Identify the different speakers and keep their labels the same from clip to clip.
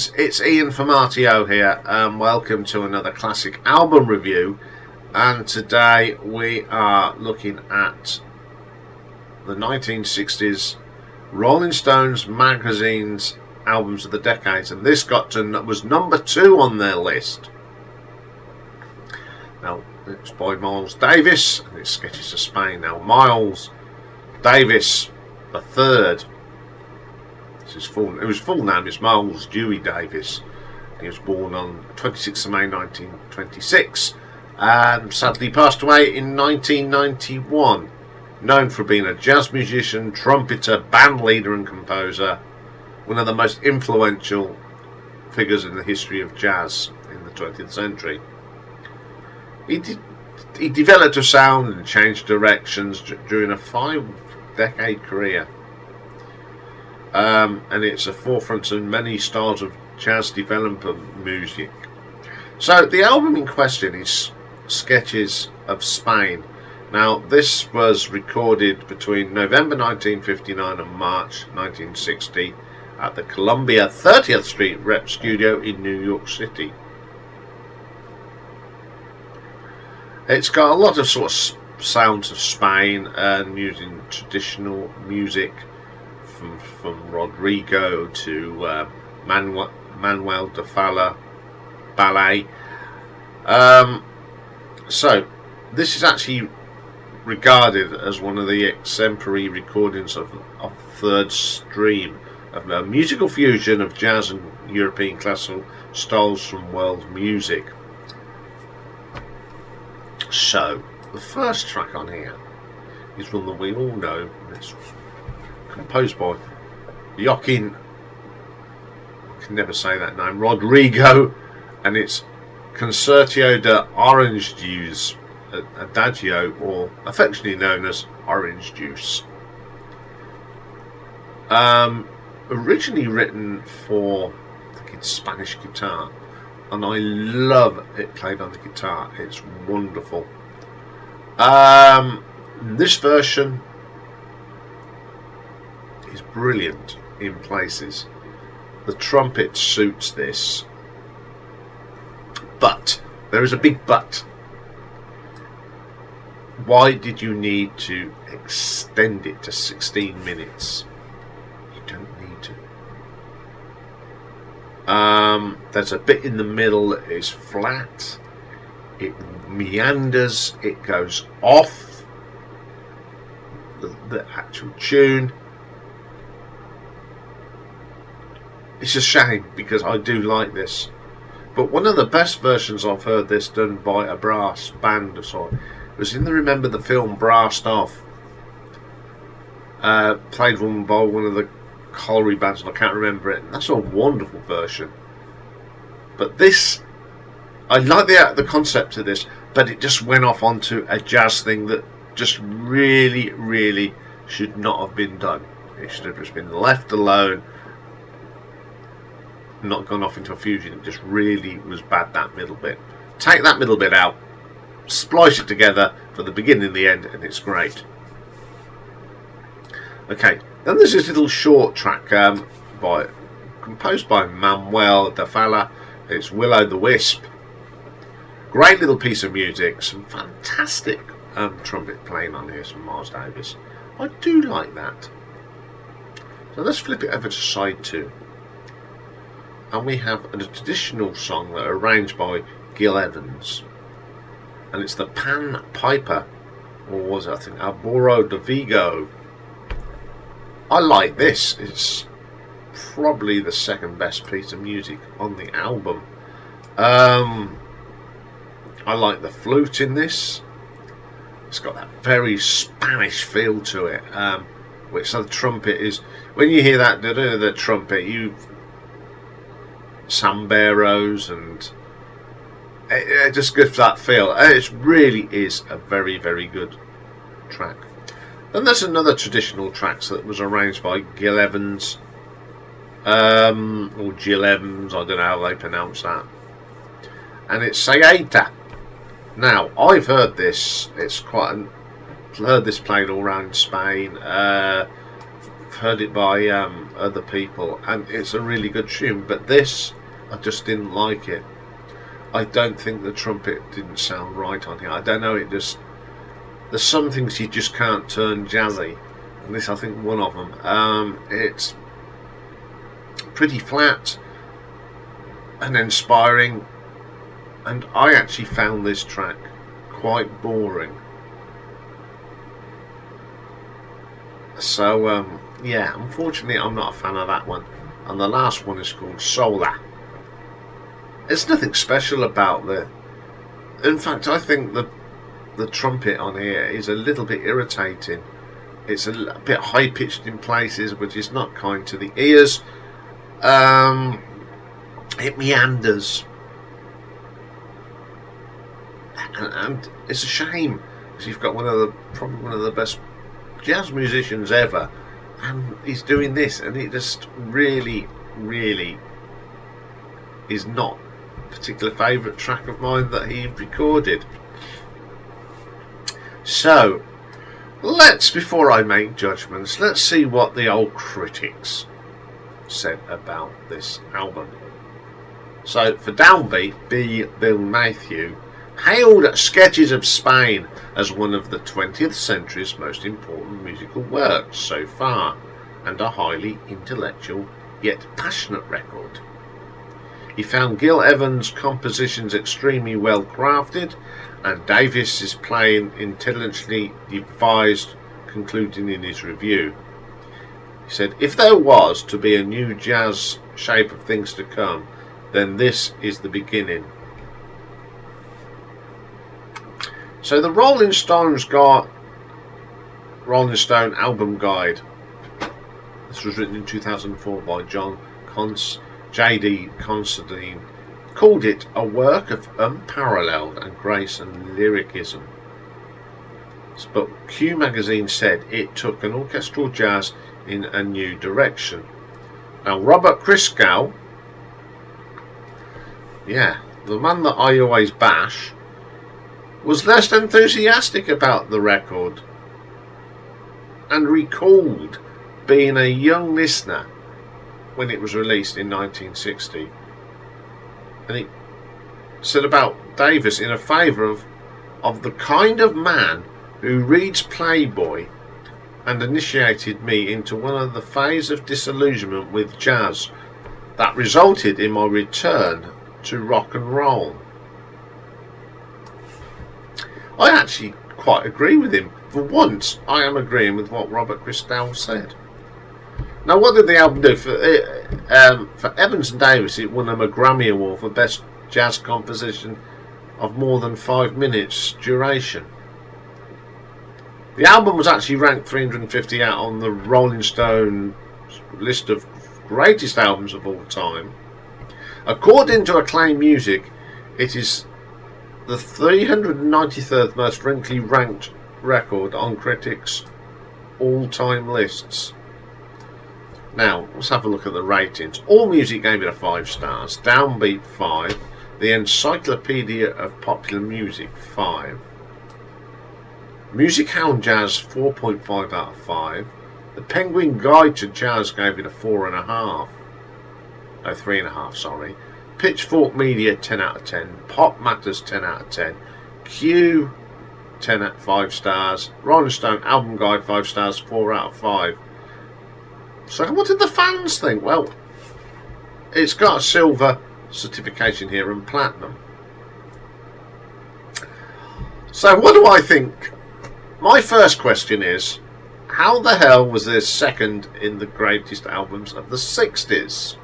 Speaker 1: guys, it's Ian from RTO here, and welcome to another classic album review. And today we are looking at the 1960s Rolling Stones magazine's albums of the decades, and this was number 2 on their list. Now, it's by Miles Davis, and it's Sketches of Spain. Now, Miles Davis the third. His full name is Miles Dewey Davis. He was born on 26th of May 1926 and sadly passed away in 1991. Known for being a jazz musician, trumpeter, band leader and composer, one of the most influential figures in the history of jazz in the 20th century. He developed a sound and changed directions during a 5-decade career. And it's a forefront in many styles of jazz development music. So the album in question is Sketches of Spain. Now this was recorded between November 1959 and March 1960 at the Columbia 30th Street Rep Studio in New York City. It's got a lot of sort of sounds of Spain and using traditional music from Rodrigo to Manuel de Falla ballet. So this is actually regarded as one of the exemplary recordings of third stream of a musical fusion of jazz and European classical styles from world music. So the first track on here is one that we all know. It's composed by Joaquin, I can never say that name, Rodrigo, and it's Concierto de Aranjuez, Adagio, or affectionately known as Orange Juice. Originally written for the Spanish guitar, and I love it played on the guitar. It's wonderful. This version is brilliant in places. The trumpet suits this, but there is a big but. Why did you need to extend it to 16 minutes? You don't need to. There's a bit in the middle that is flat, it meanders, it goes off the actual tune. It's a shame because I do like this, but one of the best versions I've heard this done by a brass band of sort was in the Remember the Film Brassed Off, played by one of the Colliery bands, and I can't remember it. That's a wonderful version. But this, I like the concept of this, but it just went off onto a jazz thing that just really should not have been done. It should have just been left alone, not gone off into a fusion. It just really was bad, that middle bit. Take that middle bit out, splice it together for the beginning and the end, and it's great. Okay, then there's this little short track composed by Manuel de Falla. It's Willow the Wisp. Great little piece of music, some fantastic trumpet playing on here from Miles Davis. I do like that. So let's flip it over to side 2. And we have a traditional song that arranged by Gil Evans, and it's the Pan Piper, or was it, I think, Alborada de Vigo. I like this. It's probably the second best piece of music on the album. I like the flute in this. It's got that very Spanish feel to it, which the trumpet is. When you hear that the trumpet, you samberos, and it just gives that feel. It really is a very good track. Then there's another traditional track that was arranged by Gil Evans, or Jill Evans, I don't know how they pronounce that, and it's Saeta. Now I've heard this, heard this played all around Spain, heard it by other people, and it's a really good tune. But this, I just didn't like it. I don't think the trumpet didn't sound right on here. I don't know. There's some things you just can't turn jazzy, and this, I think, one of them. It's pretty flat and inspiring, and I actually found this track quite boring. So yeah, unfortunately I'm not a fan of that one. And the last one is called Solea. There's nothing special about the... In fact, I think the trumpet on here is a little bit irritating. It's a bit high pitched in places, which is not kind to the ears. It meanders, and it's a shame because you've got probably one of the best jazz musicians ever, and he's doing this, and it just really is not a particular favourite track of mine that he recorded. So before I make judgments, let's see what the old critics said about this album. So for Downbeat, Bill Matthew hailed Sketches of Spain as one of the 20th century's most important musical works so far, and a highly intellectual yet passionate record. He found Gil Evans' compositions extremely well crafted, and Davis's playing intelligently devised, concluding in his review. He said, "If there was to be a new jazz shape of things to come, then this is the beginning." So the Rolling Stone album guide. This was written in 2004 by J.D. Considine. Called it a work of unparalleled and grace and lyricism. But Q Magazine said it took an orchestral jazz in a new direction. Now Robert Christgau, the man that I always bash, was less enthusiastic about the record and recalled being a young listener when it was released in 1960. And he said about Davis in a favour of the kind of man who reads Playboy and initiated me into one of the phases of disillusionment with jazz that resulted in my return to rock and roll. I actually quite agree with him. For once, I am agreeing with what Robert Christgau said. Now, what did the album do? For Evans and Davis, it won them a Grammy Award for Best Jazz Composition of more than 5 minutes duration. The album was actually ranked 350 out on the Rolling Stone list of greatest albums of all time. According to Acclaim Music, it is the 393rd most frequently ranked record on critics' all-time lists. Now, let's have a look at the ratings. AllMusic gave it a 5 stars, Downbeat 5, the Encyclopedia of Popular Music 5, Music Hound Jazz 4.5 out of 5, the Penguin Guide to Jazz gave it a 4.5. No, 3.5, sorry. Pitchfork Media 10 out of 10, Pop Matters 10 out of 10, Q 10 out of 5 stars, Rolling Stone Album Guide 5 stars, 4 out of 5. So what did the fans think? Well, it's got a silver certification here and platinum. So what do I think? My first question is, how the hell was this second in the greatest albums of the 60s?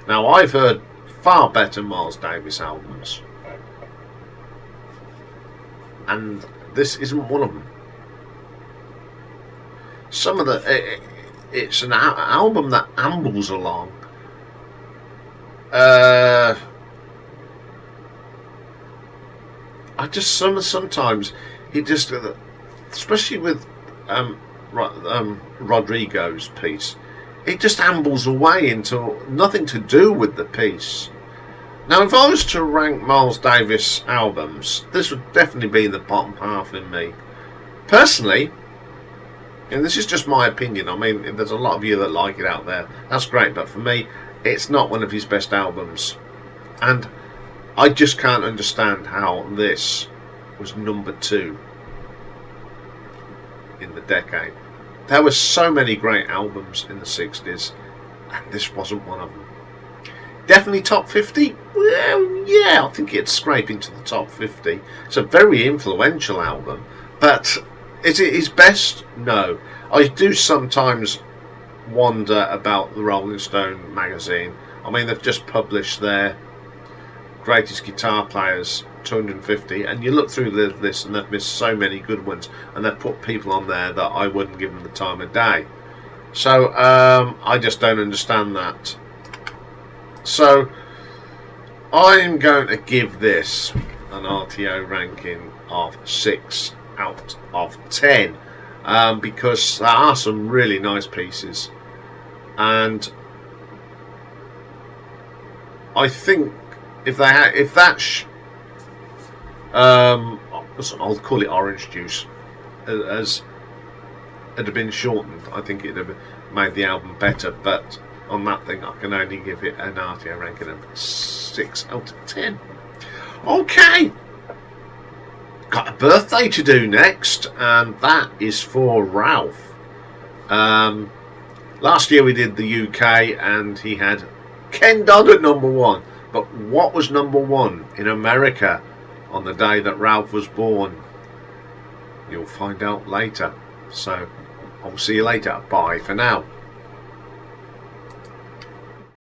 Speaker 1: Now, I've heard far better Miles Davis albums, and this isn't one of them. Some of the... It's an album that ambles along. I just sometimes it just, especially with Rodrigo's piece, it just ambles away into nothing to do with the piece. Now, if I was to rank Miles Davis albums, this would definitely be in the bottom half in me. Personally, And this is just my opinion. I mean, if there's a lot of you that like it out there, that's great. But for me, it's not one of his best albums. And I just can't understand how this was number 2 in the decade. There were so many great albums in the 60s, and this wasn't one of them. Definitely top 50? Well, yeah, I think it'd scrape into the top 50. It's a very influential album, but is it his best? No. I do sometimes wonder about the Rolling Stone magazine. I mean, they've just published their greatest guitar players 250, and you look through this and they've missed so many good ones, and they've put people on there that I wouldn't give them the time of day. So I just don't understand that. So I'm going to give this an RTO ranking of 6 out of 10 because there are some really nice pieces, and I think if I'll call it orange juice, as it had been shortened, I think it'd have made the album better. But on that thing, I can only give it an RTO ranking of 6 out of 10. Okay, got a birthday to do next, and that is for Ralph. Last year we did the UK, and he had Ken Dodd at number 1. But what was number 1 in America on the day that Ralph was born? You'll find out later. So I'll see you later. Bye for now.